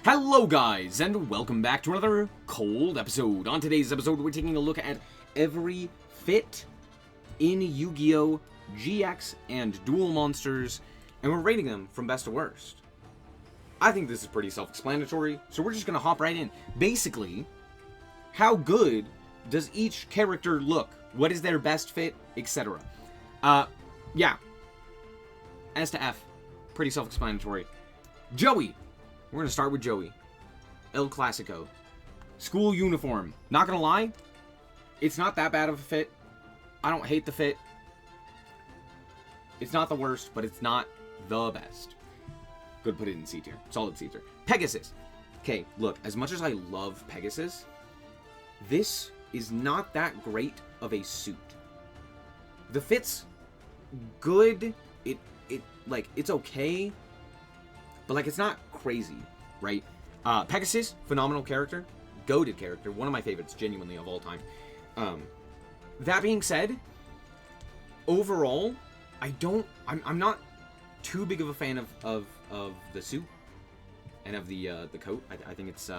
Hello guys, and welcome back to another cold episode. On today's episode, we're taking a look at every fit in Yu-Gi-Oh! GX and Duel Monsters, and we're rating them from best to worst. I think this is pretty self-explanatory, so we're just gonna hop right in. Basically, how good does each character look? What is their best fit, etc. Yeah. S to F. Pretty self-explanatory. Joey. We're going to start with Joey. El Clasico. School uniform. Not going to lie, it's not that bad of a fit. I don't hate the fit. It's not the worst, but it's not the best. Good, put it in C tier. Solid C tier. Pegasus. Okay, look, as much as I love Pegasus, this is not that great of a suit. The fit's good. It's okay, but like it's not crazy, right? Pegasus, phenomenal character, goated character, one of my favorites, genuinely, of all time. That being said, overall, I'm not too big of a fan of the suit and of the coat. I think it's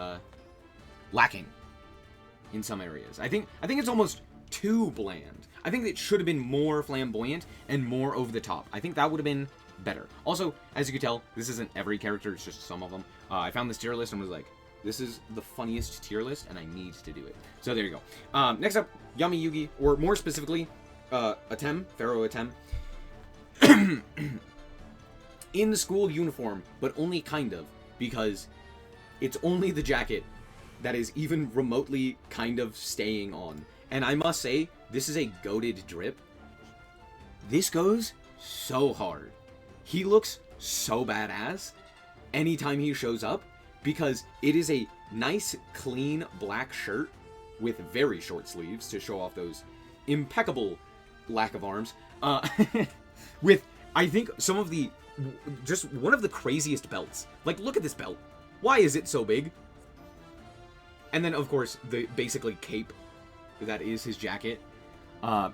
lacking in some areas. I think it's almost too bland. I think it should have been more flamboyant and more over the top. I think that would have been better. Also, as you can tell, this isn't every character, it's just some of them. I found this tier list and was like, this is the funniest tier list, and I need to do it. So there you go. Next up, Yami Yugi, or more specifically, Atem, Pharaoh Atem. In the school uniform, but only kind of, because it's only the jacket that is even remotely kind of staying on. And I must say, this is a goated drip. This goes so hard. He looks so badass anytime he shows up, because it is a nice, clean black shirt with very short sleeves to show off those impeccable lack of arms. With, I think, some of the, just one of the craziest belts. Like, look at this belt. Why is it so big? And then, of course, the basically cape that is his jacket.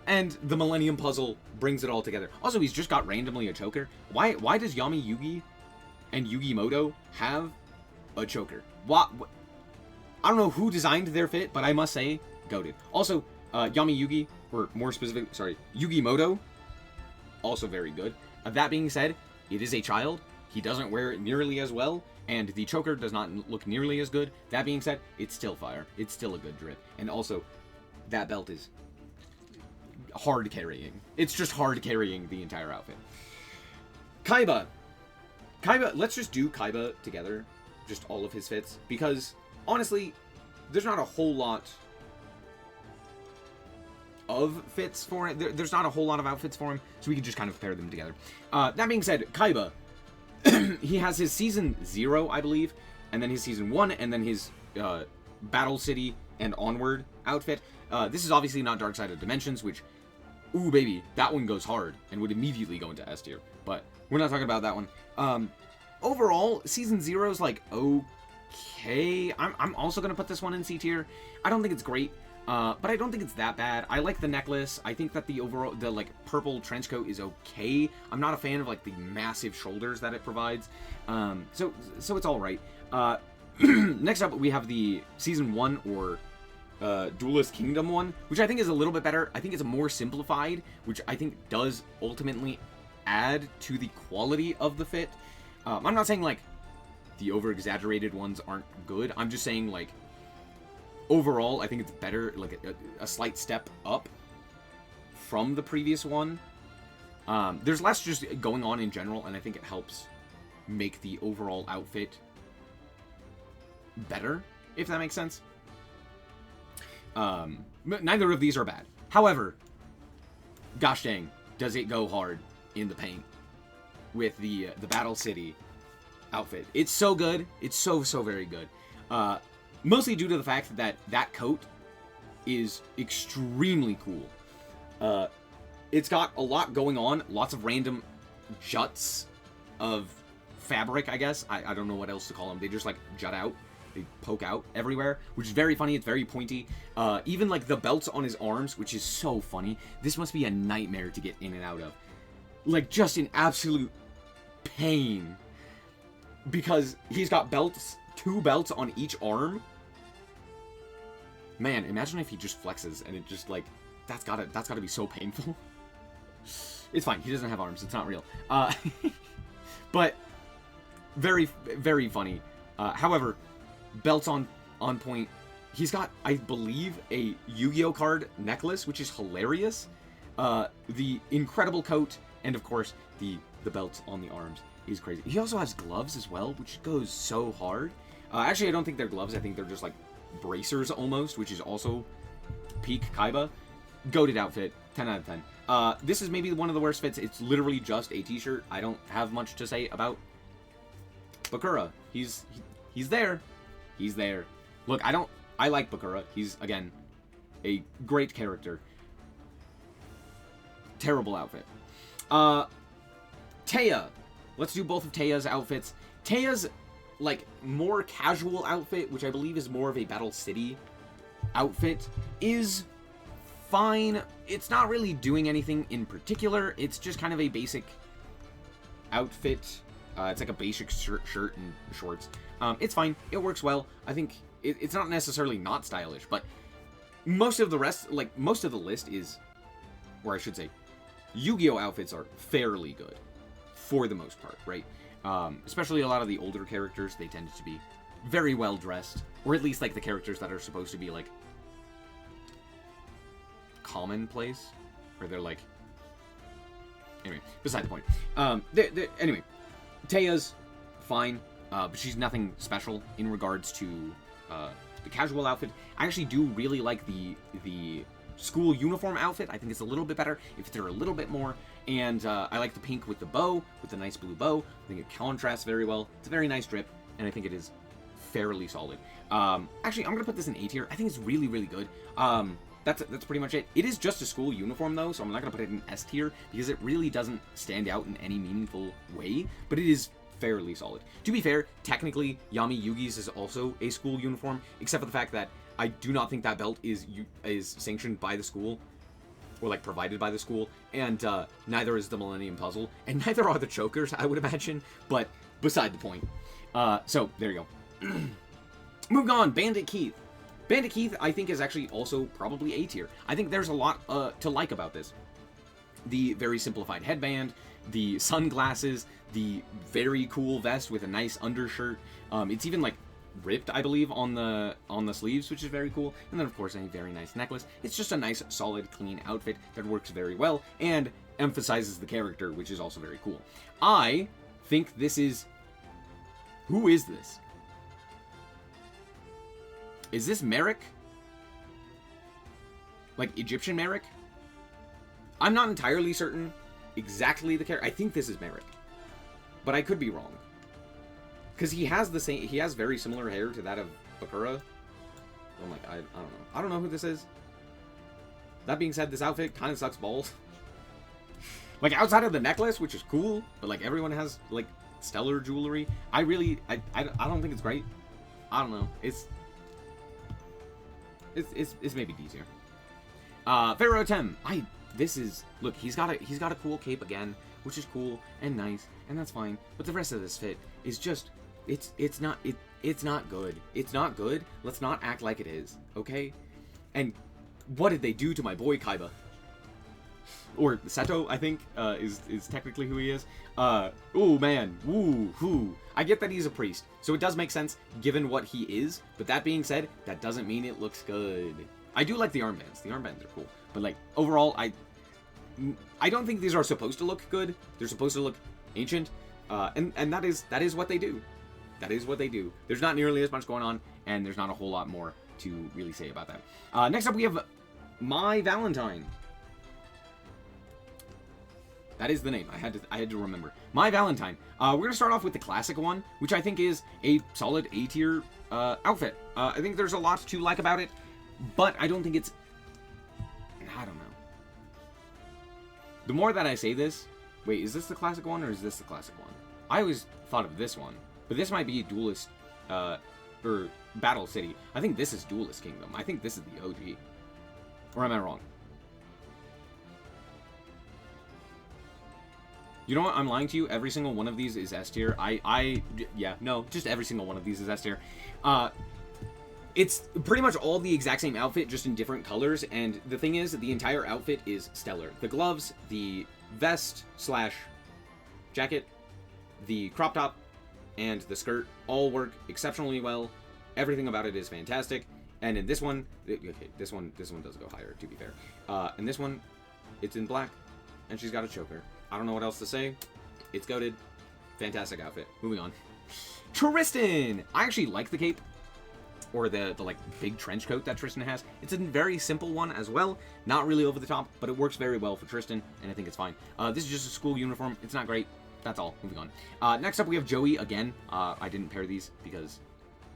And the Millennium Puzzle brings it all together. Also, he's just got randomly a choker. Why does Yami Yugi and Yugi Moto have a choker? What? I don't know who designed their fit, but I must say, goated. Also, Yami Yugi, or more specific, sorry, Yugi Moto, also very good. That being said, it is a child. He doesn't wear it nearly as well, and the choker does not look nearly as good. That being said, it's still fire. It's still a good drip. And also, that belt is hard carrying. It's just hard carrying the entire outfit. Kaiba. Let's just do Kaiba together. Just all of his fits. Because, honestly, there's not a whole lot of fits for it. There's not a whole lot of outfits for him, so we can just kind of pair them together. That being said, Kaiba, he has his Season 0, I believe, and then his Season 1, and then his Battle City and Onward outfit. This is obviously not Dark Side of Dimensions, which, ooh baby, that one goes hard and would immediately go into S tier, but we're not talking about that one. Overall, Season 0 is like okay. I'm also gonna put this one in C tier. I don't think it's great, but I don't think it's that bad. I like the necklace. I think that the overall, the like purple trench coat is okay. I'm not a fan of like the massive shoulders that it provides. So it's all right. Next up, we have the Season 1 or Duelist Kingdom one, which I think is a little bit better. I think it's more simplified, which I think does ultimately add to the quality of the fit. I'm not saying like the over-exaggerated ones aren't good. I'm just saying like overall, I think it's better, like a slight step up from the previous one. There's less just going on in general, and I think it helps make the overall outfit better, if that makes sense. Neither of these are bad. However, gosh dang, does it go hard in the paint with the Battle City outfit. It's so good. It's so very good. Mostly due to the fact that that coat is extremely cool. It's got a lot going on. Lots of random juts of fabric, I guess. I don't know what else to call them. They just like jut out. They poke out everywhere, which is very funny. It's very pointy. Even like the belts on his arms, which is so funny. This must be a nightmare to get in and out of. Like just an absolute pain. Because he's got belts 2 belts on each arm. Man, imagine if he just flexes and it just, like, that's gotta be so painful. It's fine. He doesn't have arms. It's not real. But very, very funny. However, belts on point. He's got, I believe, a Yu-Gi-Oh card necklace, which is hilarious. The incredible coat, and of course, the belt on the arms is crazy. He also has gloves as well, which goes so hard. Actually, I don't think they're gloves. I think they're just like bracers almost, which is also peak Kaiba. Goated outfit, 10 out of 10. This is maybe one of the worst fits. It's literally just a t-shirt. I don't have much to say about Bakura. He's there. He's there. Look, I like Bakura. He's, again, a great character. Terrible outfit. Taya. Let's do both of Taya's outfits. Taya's, like, more casual outfit, which I believe is more of a Battle City outfit, is fine. It's not really doing anything in particular. It's just kind of a basic outfit. It's like a basic shirt and shorts. It's fine. It works well. I think it's not necessarily not stylish, but most of the rest, like, most of the list is, or I should say, Yu-Gi-Oh outfits are fairly good for the most part, right? Especially a lot of the older characters, they tended to be very well dressed, or at least like the characters that are supposed to be like commonplace, where they're like, anyway, beside the point. Anyway, Taya's fine, but she's nothing special in regards to the casual outfit. I actually do really like the school uniform outfit. I think it's a little bit better if they're a little bit more. And I like the pink with the bow, with the nice blue bow. I think it contrasts very well. It's a very nice drip, and I think it is fairly solid. Actually, I'm gonna put this in A tier. I think it's really, really good. That's pretty much it. It is just a school uniform though, so I'm not gonna put it in S tier because it really doesn't stand out in any meaningful way. But it is fairly solid. To be fair, technically, Yami Yugi's is also a school uniform, except for the fact that I do not think that belt is sanctioned by the school, or like provided by the school, and neither is the Millennium Puzzle, and neither are the chokers, I would imagine, but beside the point. So, there you go. Moving on, Bandit Keith. Bandit Keith, I think, is actually also probably A tier. I think there's a lot to like about this. The very simplified headband, the sunglasses, the very cool vest with a nice undershirt. It's even like ripped, I believe, on the sleeves, which is very cool. And then, of course, a very nice necklace. It's just a nice, solid, clean outfit that works very well and emphasizes the character, which is also very cool. I think this is... Who is this? Is this Merrick? Like Egyptian Merrick? I'm not entirely certain exactly the character. I think this is Merrick, but I could be wrong. Because he has the same, he has very similar hair to that of Bakura. I'm like, I don't know. I don't know who this is. That being said, this outfit kind of sucks balls. Like, outside of the necklace, which is cool, but like everyone has like stellar jewelry. I don't think it's great. I don't know. It's maybe D tier. Pharaoh Tem. Look, he's got a cool cape again, which is cool and nice, and that's fine. But the rest of this fit is just, it's not good. It's not good. Let's not act like it is, okay? And what did they do to my boy Kaiba? Or Seto, I think, is technically who he is. Oh man, woo-hoo. I get that he's a priest, so it does make sense given what he is, but that being said, that doesn't mean it looks good. I do like the armbands. The armbands are cool, but like, overall, I don't think these are supposed to look good. They're supposed to look ancient, and that is what they do. That is what they do. There's not nearly as much going on, and there's not a whole lot more to really say about that. Next up, we have My Valentine. That is the name. I had to remember. My Valentine. We're gonna start off with the classic one, which I think is a solid A tier outfit. I think there's a lot to like about it, but I don't think it's. I don't know. The more that I say this, wait, is this the classic one or is this the classic one? I always thought of this one, but this might be Duelist, or Battle City. I think this is Duelist Kingdom. I think this is the OG. Or am I wrong? You know what? I'm lying to you. Every single one of these is S tier. Yeah, no, just every single one of these is S tier. It's pretty much all the exact same outfit, just in different colors. And the thing is, the entire outfit is stellar. The gloves, the vest / jacket, the crop top, and the skirt all work exceptionally well. Everything about it is fantastic. And in this one, okay, this one does go higher, to be fair. And this one, it's in black, and she's got a choker. I don't know what else to say. It's goated. Fantastic outfit. Moving on. Tristan! I actually like the cape, or the like big trench coat that Tristan has. It's a very simple one as well. Not really over the top, but it works very well for Tristan, and I think it's fine. This is just a school uniform. It's not great. That's all. Moving on. Next up, we have Joey again. I didn't pair these because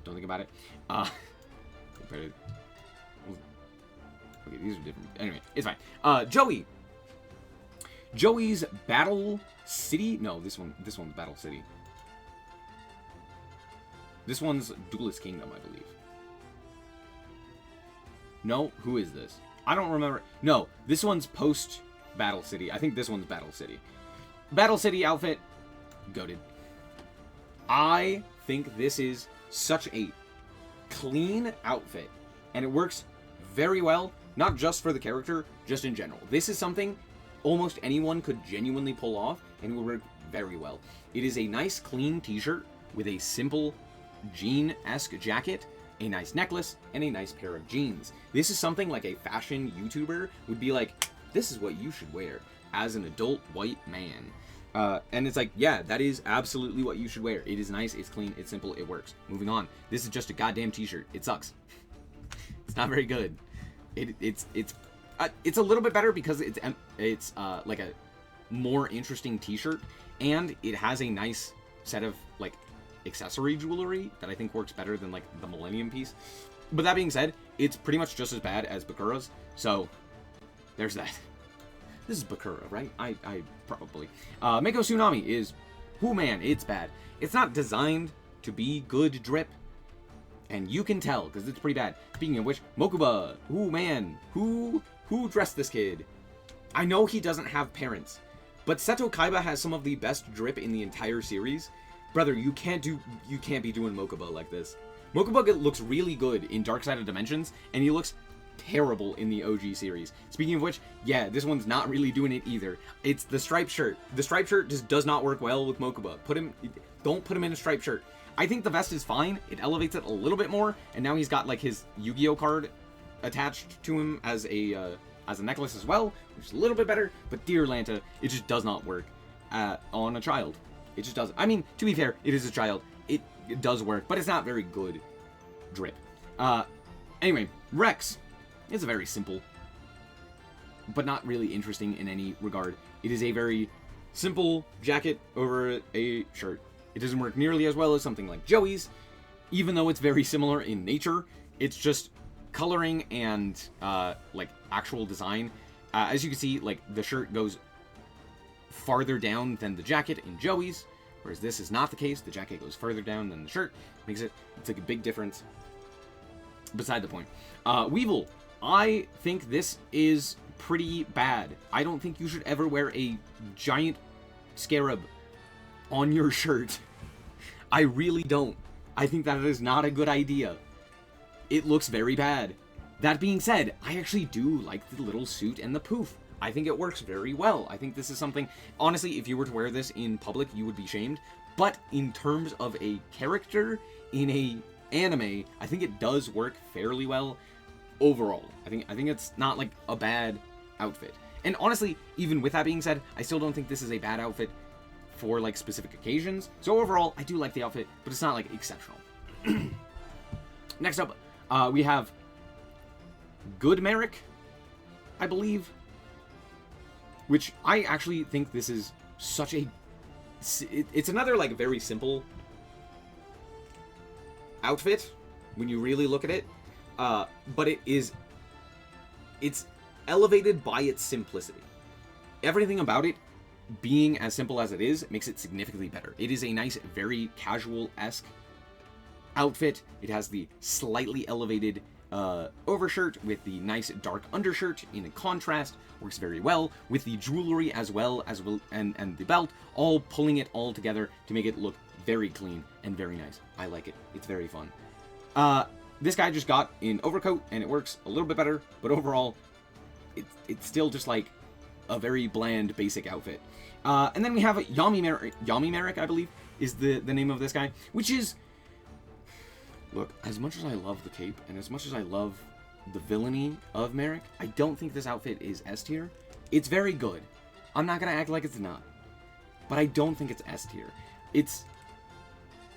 don't think about it. Okay, these are different. Anyway, it's fine. Joey. Joey's Battle City. No, this one's Battle City. This one's Duelist Kingdom, I believe. No, who is this? I don't remember. No, this one's post Battle City. I think this one's Battle City. Battle City outfit, goated. I think this is such a clean outfit, and it works very well, not just for the character, just in general. This is something almost anyone could genuinely pull off, and it will work very well. It is a nice, clean t-shirt with a simple jean-esque jacket, a nice necklace, and a nice pair of jeans. This is something like a fashion YouTuber would be like, this is what you should wear as an adult white man. And it's like, yeah, that is absolutely what you should wear. It is nice, it's clean, it's simple, it works. Moving on. This is just a goddamn t-shirt. It sucks. It's not very good. It's a little bit better because it's like a more interesting t-shirt, and it has a nice set of like accessory jewelry that I think works better than like the Millennium piece. But that being said, it's pretty much just as bad as Bakura's, so there's that. This is Bakura, right? I probably. Mako Tsunami is, whoo man, it's bad. It's not designed to be good drip, and you can tell because it's pretty bad. Speaking of which, Mokuba, whoo man, who dressed this kid? I know he doesn't have parents, but Seto Kaiba has some of the best drip in the entire series. Brother, you can't be doing Mokuba like this. Mokuba looks really good in Dark Side of Dimensions, and he looks terrible in the OG series. Speaking of which, yeah, this one's not really doing it either. It's the striped shirt. The striped shirt just does not work well with Mokuba. Don't put him in a striped shirt. I think the vest is fine. It elevates it a little bit more, and now he's got like his Yu-Gi-Oh card attached to him as a necklace as well, which is a little bit better. But dear Lanta, it just does not work on a child. It just doesn't. I mean, to be fair, it is a child. It does work, but it's not very good drip. Anyway, Rex. It's a very simple, but not really interesting in any regard. It is a very simple jacket over a shirt. It doesn't work nearly as well as something like Joey's, even though it's very similar in nature. It's just coloring and like actual design. As you can see, like the shirt goes farther down than the jacket in Joey's, whereas this is not the case. The jacket goes further down than the shirt. It's like a big difference. Beside the point. Weevil. I think this is pretty bad. I don't think you should ever wear a giant scarab on your shirt. I really don't. I think that is not a good idea. It looks very bad. That being said, I actually do like the little suit and the poof. I think it works very well. I think this is something, honestly, if you were to wear this in public, you would be shamed. But in terms of a character in a anime, I think it does work fairly well. Overall, I think it's not like a bad outfit. And honestly, even with that being said, I still don't think this is a bad outfit for like specific occasions. So overall, I do like the outfit, but it's not like exceptional. Next up, we have Good Merrick, I believe, which I actually think this is such a... It's another like very simple outfit when you really look at it. But it's elevated by its simplicity. Everything about it being as simple as it is makes it significantly better. It is a nice, very casual-esque outfit. It has the slightly elevated overshirt with the nice dark undershirt in a contrast works very well, with the jewelry as well and the belt, all pulling it all together to make it look very clean and very nice. I like it. It's very fun. This guy just got an overcoat, and it works a little bit better, but overall, it's still just like a very bland, basic outfit. And then we have Yami Merrick, I believe, is the name of this guy, which is... Look, as much as I love the cape, and as much as I love the villainy of Merrick, I don't think this outfit is S tier. It's very good. I'm not gonna act like it's not. But I don't think it's S tier. It's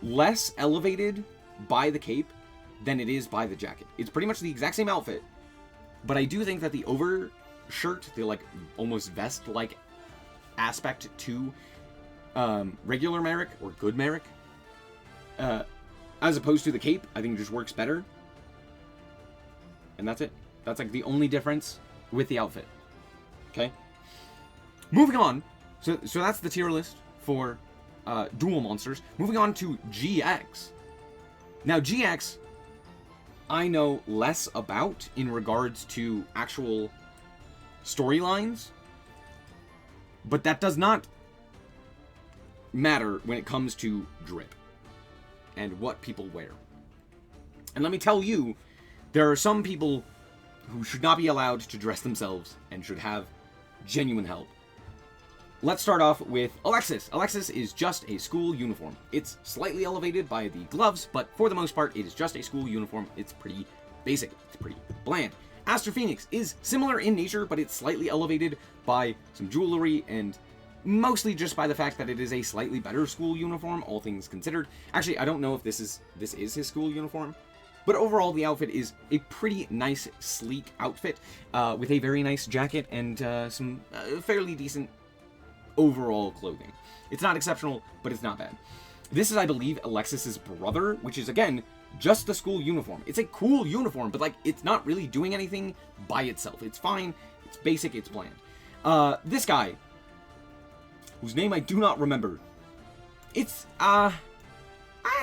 less elevated by the cape than it is by the jacket. It's pretty much the exact same outfit, but I do think that the overshirt, the like almost vest-like aspect to regular Merrick, or good Merrick, as opposed to the cape, I think it just works better. And that's it. That's like the only difference with the outfit. Okay? Moving on. So that's the tier list for dual monsters. Moving on to GX. Now GX, I know less about in regards to actual storylines, but that does not matter when it comes to drip and what people wear. And let me tell you, there are some people who should not be allowed to dress themselves and should have genuine help. Let's start off with Alexis. Alexis is just a school uniform. It's slightly elevated by the gloves, but for the most part, it is just a school uniform. It's pretty basic. It's pretty bland. Aster Phoenix is similar in nature, but it's slightly elevated by some jewelry and mostly just by the fact that it is a slightly better school uniform, all things considered. Actually, I don't know if this is his school uniform, but overall the outfit is a pretty nice, sleek outfit with a very nice jacket and some fairly decent overall clothing. It's not exceptional, but it's not bad. This is, I believe, Alexis's brother, which is, again, just the school uniform. It's a cool uniform, but, like, it's not really doing anything by itself. It's fine, it's basic, it's bland. This guy, whose name I do not remember, it's, I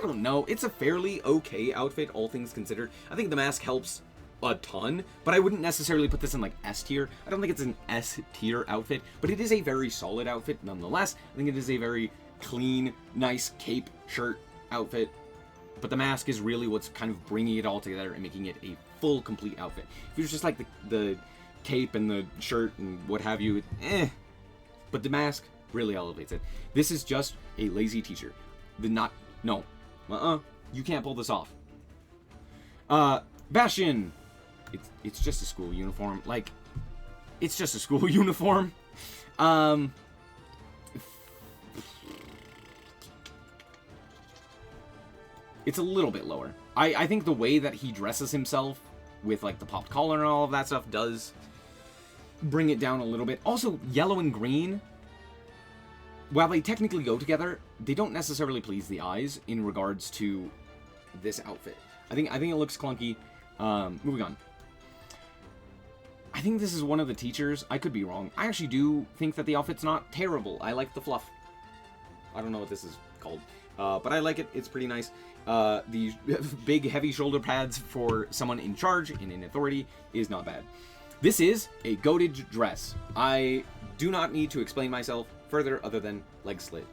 don't know, it's a fairly okay outfit, all things considered. I think the mask helps a ton, but I wouldn't necessarily put this in like S tier. I don't think it's an S tier outfit, but it is a very solid outfit nonetheless. I think it is a very clean, nice cape shirt outfit, but the mask is really what's kind of bringing it all together and making it a full, complete outfit. If it was just like the cape and the shirt and what have you, but the mask really elevates it. This is just a lazy teacher. You can't pull this off. Bastion. It's just a school uniform. Like, it's just a school uniform. It's a little bit lower. I think the way that he dresses himself with, like, the popped collar and all of that stuff does bring it down a little bit. Also, yellow and green, while they technically go together, they don't necessarily please the eyes in regards to this outfit. I think it looks clunky. Moving on. I think this is one of the teachers. I could be wrong. I actually do think that the outfit's not terrible. I like the fluff. I don't know what this is called. But I like it. It's pretty nice. The big, heavy shoulder pads for someone in charge and in authority is not bad. This is a goated dress. I do not need to explain myself further other than leg slit.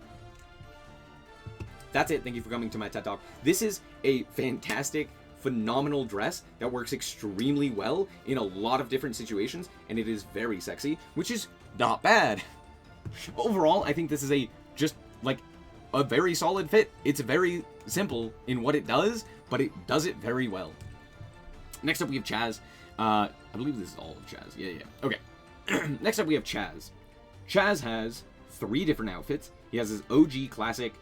That's it. Thank you for coming to my TED Talk. This is a fantastic, phenomenal dress that works extremely well in a lot of different situations, and it is very sexy, which is not bad. Overall, I think this is just a very solid fit. It's very simple in what it does, but it does it very well. Next up, we have Chaz. I believe this is all of Chaz. Yeah. Okay. Next up, we have Chaz. Chaz has 3 different outfits. He has his OG classic.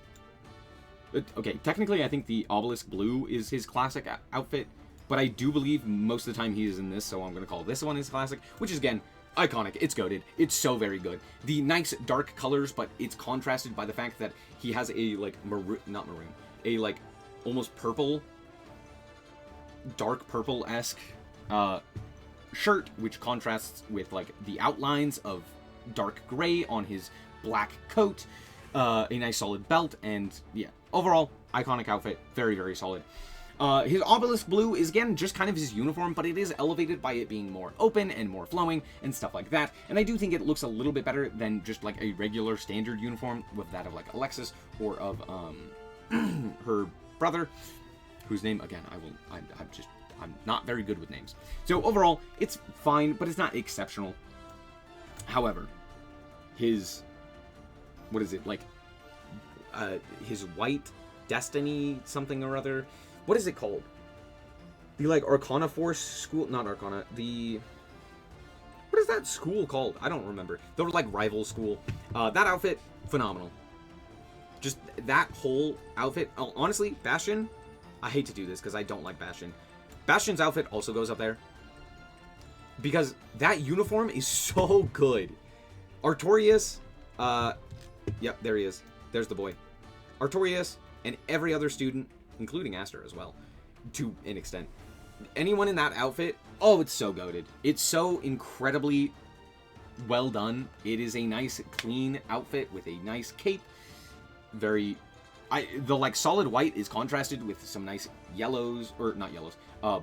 Okay, technically, I think the obelisk blue is his classic outfit, but I do believe most of the time he is in this, so I'm going to call this one his classic, which is, again, iconic. It's goated. It's so very good. The nice dark colors, but it's contrasted by the fact that he has a, almost purple, dark purple-esque shirt, which contrasts with, the outlines of dark gray on his black coat, a nice solid belt, and, yeah. Overall, iconic outfit. Very, very solid. His obelisk blue is, again, just kind of his uniform, but it is elevated by it being more open and more flowing and stuff like that. And I do think it looks a little bit better than just, like, a regular standard uniform with that of, like, Alexis or of, her brother, whose name, again, I'm not very good with names. So overall, it's fine, but it's not exceptional. However, his, what is it, like, his white destiny something or other, what is it called? The, like, Arcana Force school, not Arcana, the, what is that school called? I don't remember. They were, like, rival school. That outfit, phenomenal. Just that whole outfit, honestly, Bastion, I hate to do this because I don't like Bastion. Bastion's outfit also goes up there because that uniform is so good. Artorias, yep, there he is. There's the boy. Artorias and every other student, including Aster as well, to an extent. Anyone in that outfit, oh, it's so goated. It's so incredibly well done. It is a nice, clean outfit with a nice cape. Very... the, like, solid white is contrasted with some nice yellows, or not yellows,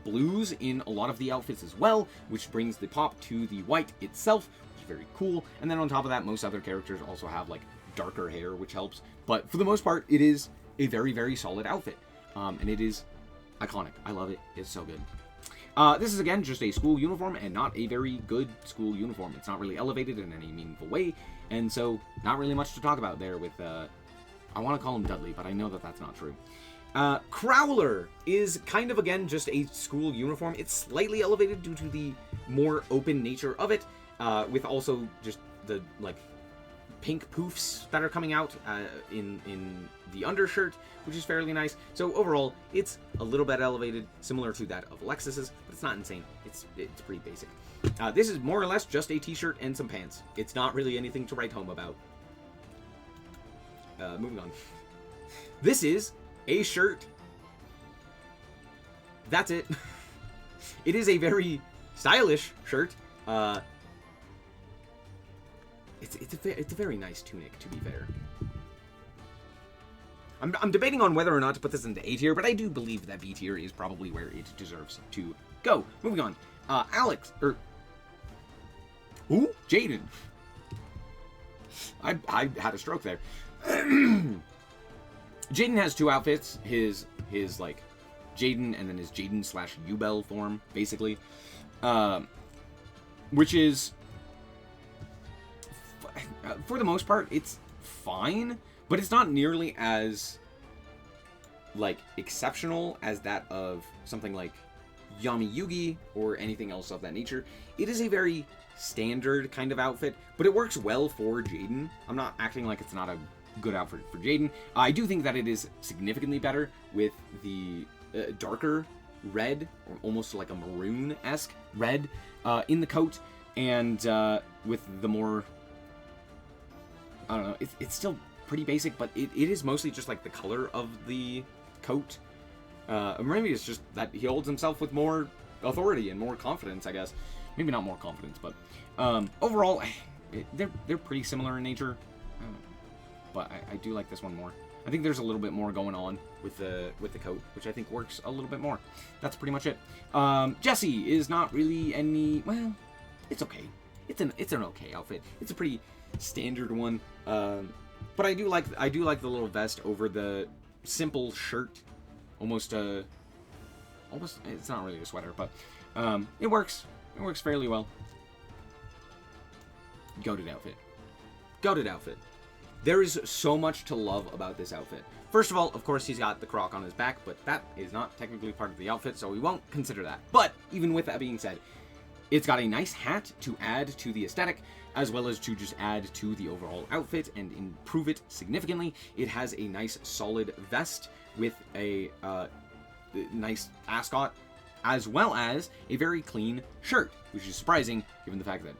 blues in a lot of the outfits as well, which brings the pop to the white itself, which is very cool. And then on top of that, most other characters also have, like, darker hair, which helps. But for the most part, it is a very, very solid outfit. And it is iconic. I love it. It's so good. This is, again, just a school uniform and not a very good school uniform. It's not really elevated in any meaningful way. And so, not really much to talk about there with... I want to call him Dudley, but I know that that's not true. Crowler is kind of, again, just a school uniform. It's slightly elevated due to the more open nature of it, with also just the, like, pink poofs that are coming out in the undershirt, which is fairly nice. So overall, it's a little bit elevated, similar to that of Alexis's, but it's not insane. It's pretty basic. This is more or less just a t-shirt and some pants. It's not really anything to write home about. Moving on. This is a shirt. That's it. It is a very stylish shirt. It's a very nice tunic, to be fair. I'm debating on whether or not to put this into A tier, but I do believe that B tier is probably where it deserves to go. Moving on. Alex, who? Jaden. I had a stroke there. Jaden has two outfits. His like Jaden and then his Jaden / Ubel form, basically, which is for the most part it's fine, but it's not nearly as like exceptional as that of something like Yami Yugi or anything else of that nature. It is a very standard kind of outfit, but it works well for Jaden. I'm not acting like it's not a good outfit for Jaden. I do think that it is significantly better with the darker red, or almost like a maroon-esque red in the coat, and with the more, I don't know, it's still pretty basic, but it is mostly just like the color of the coat. Maybe it's just that he holds himself with more authority and more confidence, I guess. Maybe not more confidence, but overall, they're pretty similar in nature. But I do like this one more. I think there's a little bit more going on with the coat, which I think works a little bit more. That's pretty much it. Jessie is not really any. Well, it's okay. It's an okay outfit. It's a pretty standard one. But I do like the little vest over the simple shirt. Almost it's not really a sweater, but it works. It works fairly well. Goated outfit. Goated outfit. There is so much to love about this outfit. First of all, of course, he's got the croc on his back, but that is not technically part of the outfit, so we won't consider that. But even with that being said, it's got a nice hat to add to the aesthetic, as well as to just add to the overall outfit and improve it significantly. It has a nice solid vest with a nice ascot, as well as a very clean shirt, which is surprising given the fact that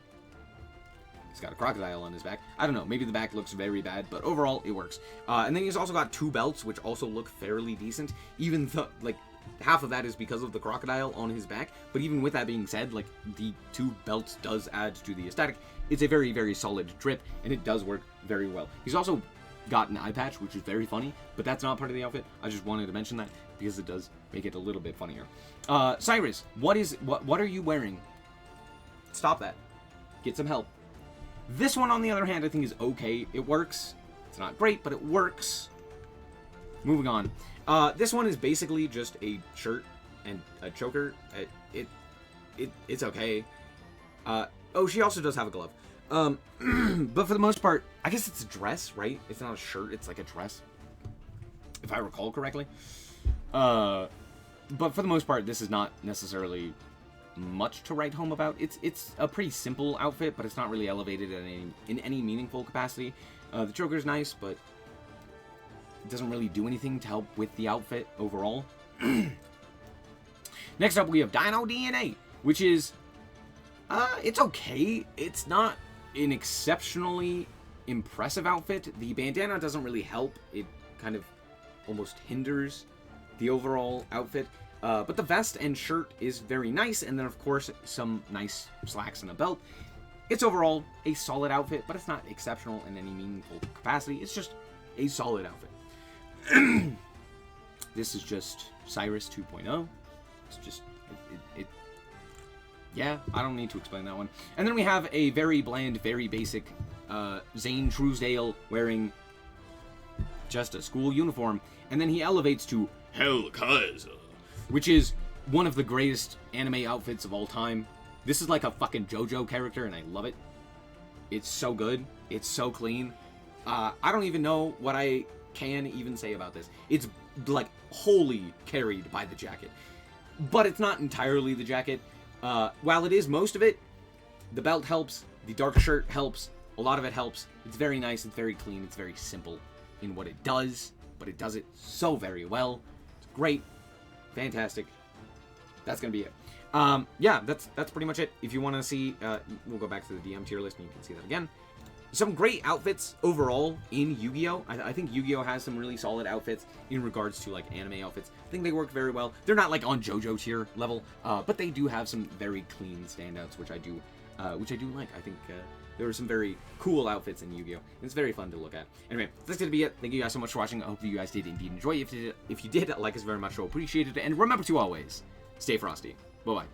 he's got a crocodile on his back. I don't know, maybe the back looks very bad, but overall, it works. And then he's also got two belts, which also look fairly decent, even though, like, half of that is because of the crocodile on his back. But even with that being said, like, the two belts does add to the aesthetic. It's a very, very solid drip, and it does work very well. He's also got an eye patch, which is very funny, but that's not part of the outfit. I just wanted to mention that because it does make it a little bit funnier. Cyrus, what are you wearing? Stop that. Get some help. This one, on the other hand, I think is okay. It works. It's not great, but it works. Moving on. This one is basically just a shirt and a choker. It's okay. Oh, she also does have a glove. But for the most part, I guess it's a dress, right? It's not a shirt, it's like a dress, if I recall correctly. But for the most part, this is not necessarily much to write home about. It's a pretty simple outfit, but it's not really elevated in any meaningful capacity. The choker's nice, but it doesn't really do anything to help with the outfit overall. Next up, we have Dino DNA, which is, it's okay. It's not an exceptionally impressive outfit. The bandana doesn't really help. It kind of almost hinders the overall outfit. But the vest and shirt is very nice, and then of course some nice slacks and a belt. It's overall a solid outfit, but it's not exceptional in any meaningful capacity. It's just a solid outfit. This is just Cyrus 2.0. It's just, yeah, I don't need to explain that one. And then we have a very bland, very basic Zane Truesdale wearing just a school uniform. And then he elevates to Hell Kaiser, which is one of the greatest anime outfits of all time. This is like a fucking JoJo character, and I love it. It's so good. It's so clean. I don't even know what I can even say about this. It's like wholly carried by the jacket. But it's not entirely the jacket. While it is most of it, the belt helps, the dark shirt helps, a lot of it helps. It's very nice, it's very clean, it's very simple in what it does, but it does it so very well. It's great, fantastic. That's gonna be it. Yeah, that's pretty much it. If you want to see, we'll go back to the DM tier list and you can see that again. Some great outfits overall in Yu-Gi-Oh! I think Yu-Gi-Oh! Has some really solid outfits in regards to like anime outfits. I think they work very well. They're not like on JoJo tier level, but they do have some very clean standouts, which I do like. I think there are some very cool outfits in Yu-Gi-Oh! It's very fun to look at. Anyway, that's gonna be it. Thank you guys so much for watching. I hope you guys did indeed enjoy. If you did, like us very much, so appreciate it. And remember to always stay frosty. Bye bye.